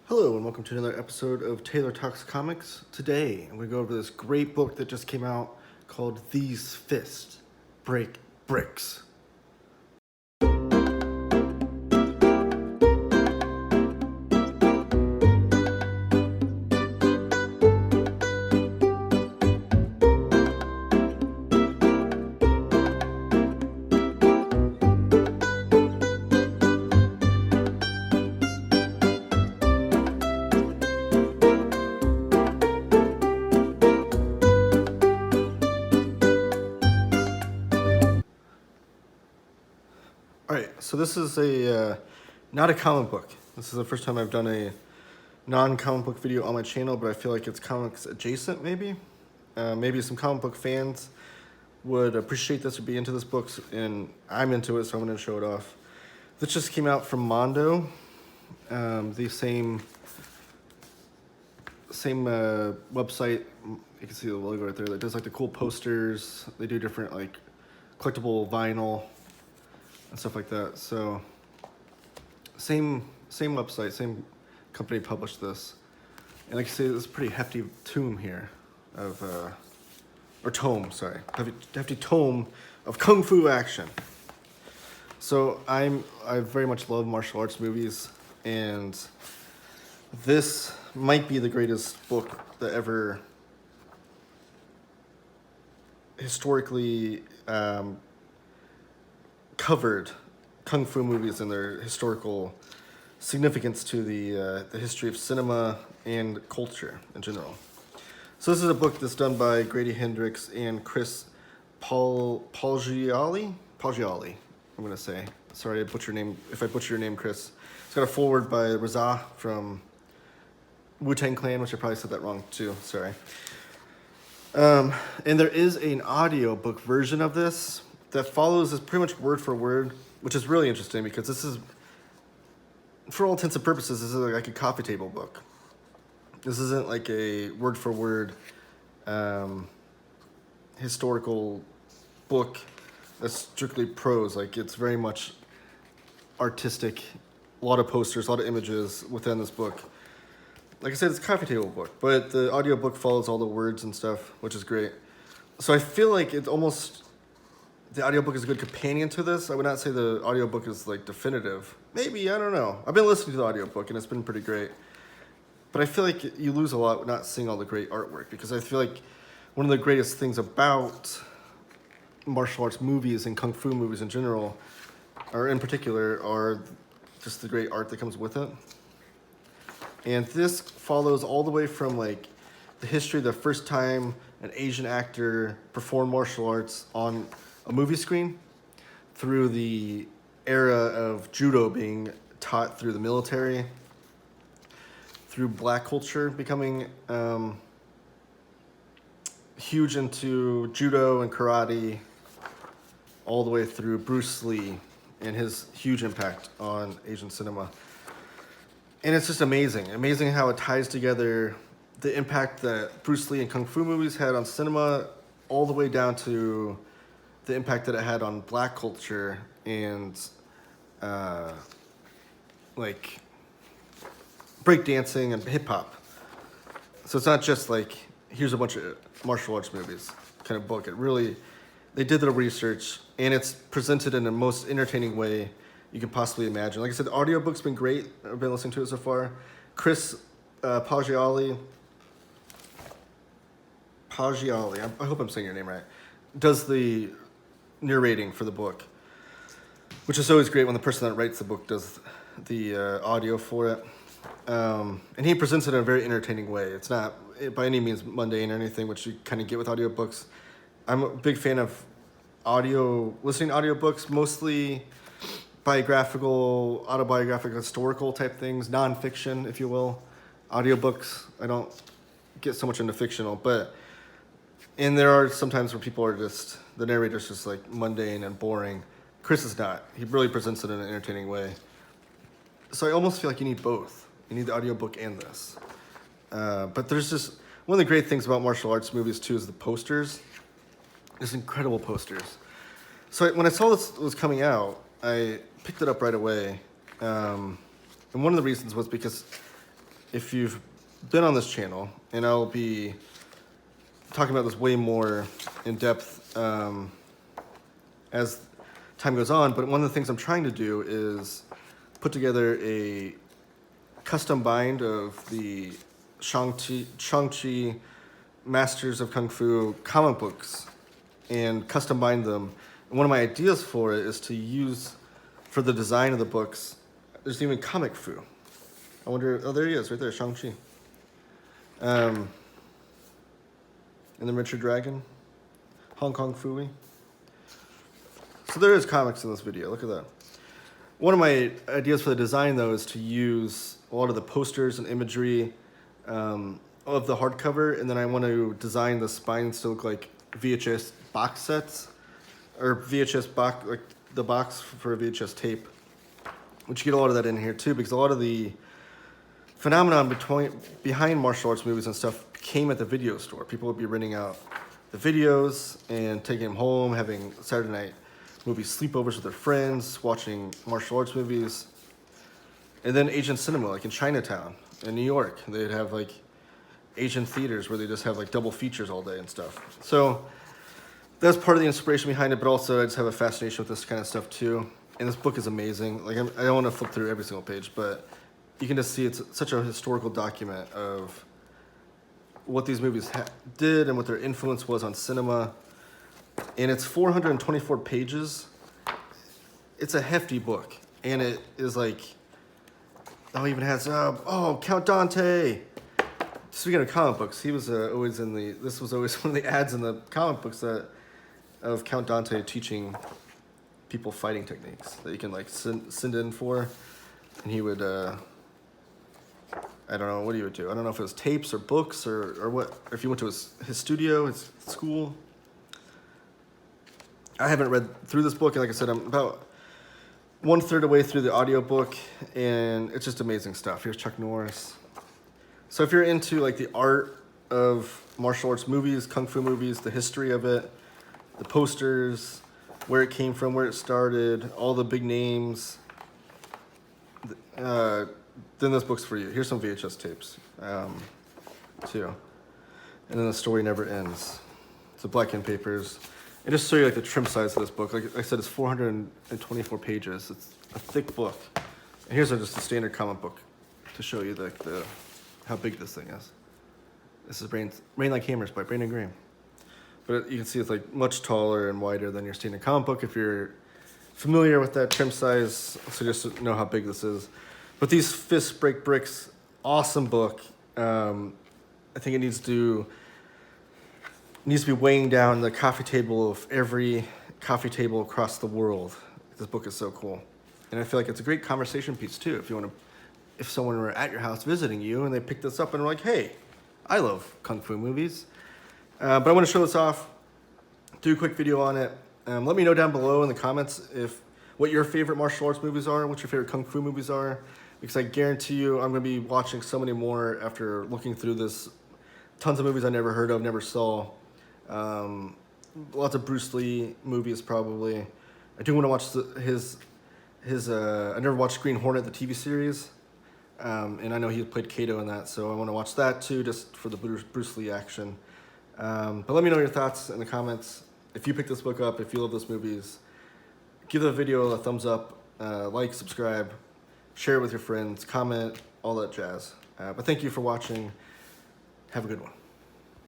Hello and welcome to another episode of Taylor Talks Comics. Today I'm going to go over this great book that just came out called These Fists Break Bricks. Alright, so this is not a comic book. This is the first time I've done a non-comic book video on my channel, but I feel like it's comics adjacent maybe. Maybe some comic book fans would appreciate this or be into this book, and I'm into it, so I'm going to show it off. This just came out from Mondo, the same website. You can see the logo right there that does like the cool posters. They do different like collectible vinyl and stuff like that. So same website, same company published this. And like I say, this is a pretty hefty tome here of hefty tome of kung fu action. So I very much love martial arts movies, and this might be the greatest book that ever historically covered kung fu movies and their historical significance to the history of cinema and culture in general. So this is a book that's done by Grady Hendrix and Chris Poggiali, I'm going to say. Sorry if I butcher your name, Chris. It's got a foreword by Raza from Wu-Tang Clan, which I probably said that wrong too, sorry. And there is an audiobook version of this that follows this pretty much word for word, which is really interesting because this is, for all intents and purposes, this is like a coffee table book. This isn't like a word for word historical book that's strictly prose. Like, it's very much artistic, a lot of posters, a lot of images within this book. Like I said, it's a coffee table book, but the audiobook follows all the words and stuff, which is great. So I feel like it's almost, the audiobook is a good companion to this. I would not say the audiobook is like definitive. Maybe, I don't know. I've been listening to the audiobook and it's been pretty great. But I feel like you lose a lot not seeing all the great artwork, because I feel like one of the greatest things about martial arts movies and kung fu movies in general, or in particular, are just the great art that comes with it. And this follows all the way from like the history of the first time an Asian actor performed martial arts on a movie screen, through the era of judo being taught through the military, through black culture becoming huge into judo and karate, all the way through Bruce Lee and his huge impact on Asian cinema. And it's just amazing how it ties together the impact that Bruce Lee and kung fu movies had on cinema, all the way down to the impact that it had on black culture and like breakdancing and hip hop. So it's not just like, here's a bunch of martial arts movies kind of book. It really, they did their research, and it's presented in the most entertaining way you can possibly imagine. Like I said, the audiobook's been great. I've been listening to it so far. Chris Poggiali, I hope I'm saying your name right, does the narrating for the book, which is always great when the person that writes the book does the audio for it. And he presents it in a very entertaining way. It's not by any means mundane or anything, which you kind of get with audiobooks. I'm a big fan of listening to audiobooks, mostly biographical, autobiographical, historical type things, nonfiction, if you will. Audiobooks, I don't get so much into fictional, and there are some times where people are just, the narrator's just like mundane and boring. Chris is not. He really presents it in an entertaining way. So I almost feel like you need both. You need the audiobook and this. But there's just, one of the great things about martial arts movies too is the posters. There's incredible posters. So when I saw this was coming out, I picked it up right away. And one of the reasons was because if you've been on this channel, and I'll be talking about this way more in depth as time goes on, but one of the things I'm trying to do is put together a custom bind of the Shang-Chi Masters of Kung Fu comic books and custom bind them. And one of my ideas for it is to use, for the design of the books, there's even comic fu. I wonder, oh, there he is, right there, Shang-Chi. And then Richard Dragon, Hong Kong Fooey. So there is comics in this video, look at that. One of my ideas for the design, though, is to use a lot of the posters and imagery of the hardcover, and then I want to design the spines to look like VHS box sets, or VHS box, like the box for VHS tape, which you get a lot of that in here too, because a lot of the phenomenon behind martial arts movies and stuff came at the video store. People would be renting out the videos and taking them home, having Saturday night movie sleepovers with their friends, watching martial arts movies. And then Asian cinema, like in Chinatown, in New York, they'd have like Asian theaters where they just have like double features all day and stuff. So that's part of the inspiration behind it, but also I just have a fascination with this kind of stuff too. And this book is amazing. Like I don't want to flip through every single page, but you can just see it's such a historical document of what these movies did and what their influence was on cinema. And it's 424 pages. It's a hefty book. And it is like, oh, it even has, Count Dante. Speaking of comic books, he was always in this was always one of the ads in the comic books of Count Dante teaching people fighting techniques that you can like send in for. And he would, I don't know what he would do. I don't know if it was tapes or books or what, or if he went to his studio, his school. I haven't read through this book, and like I said, I'm about 1/3 of the way through the audiobook, and it's just amazing stuff. Here's Chuck Norris. So if you're into like the art of martial arts movies, kung fu movies, the history of it, the posters, where it came from, where it started, all the big names, then this book's for you. Here's some VHS tapes, too. And then the story never ends. It's the black and papers. And just to show you like the trim size of this book, like I said, it's 424 pages. It's a thick book. And here's just a standard comic book to show you the how big this thing is. This is Rain Like Hammers by Brandon Graham. But you can see it's like much taller and wider than your standard comic book if you're familiar with that trim size, so just to know how big this is. But these Fists Break Bricks, awesome book. I think it needs to be weighing down the coffee table of every coffee table across the world. This book is so cool. And I feel like it's a great conversation piece too. If someone were at your house visiting you and they picked this up and were like, hey, I love kung fu movies. But I want to show this off, do a quick video on it. Let me know down below in the comments what your favorite martial arts movies are, what your favorite kung fu movies are, because I guarantee you I'm going to be watching so many more after looking through this. Tons of movies I never heard of, never saw. Lots of Bruce Lee movies probably. I do want to watch his I never watched Green Hornet, the TV series. And I know he played Kato in that, so I want to watch that too, just for the Bruce Lee action. But let me know your thoughts in the comments. If you picked this book up, if you love those movies, give the video a thumbs up, like, subscribe, share it with your friends, comment, all that jazz. But thank you for watching. Have a good one.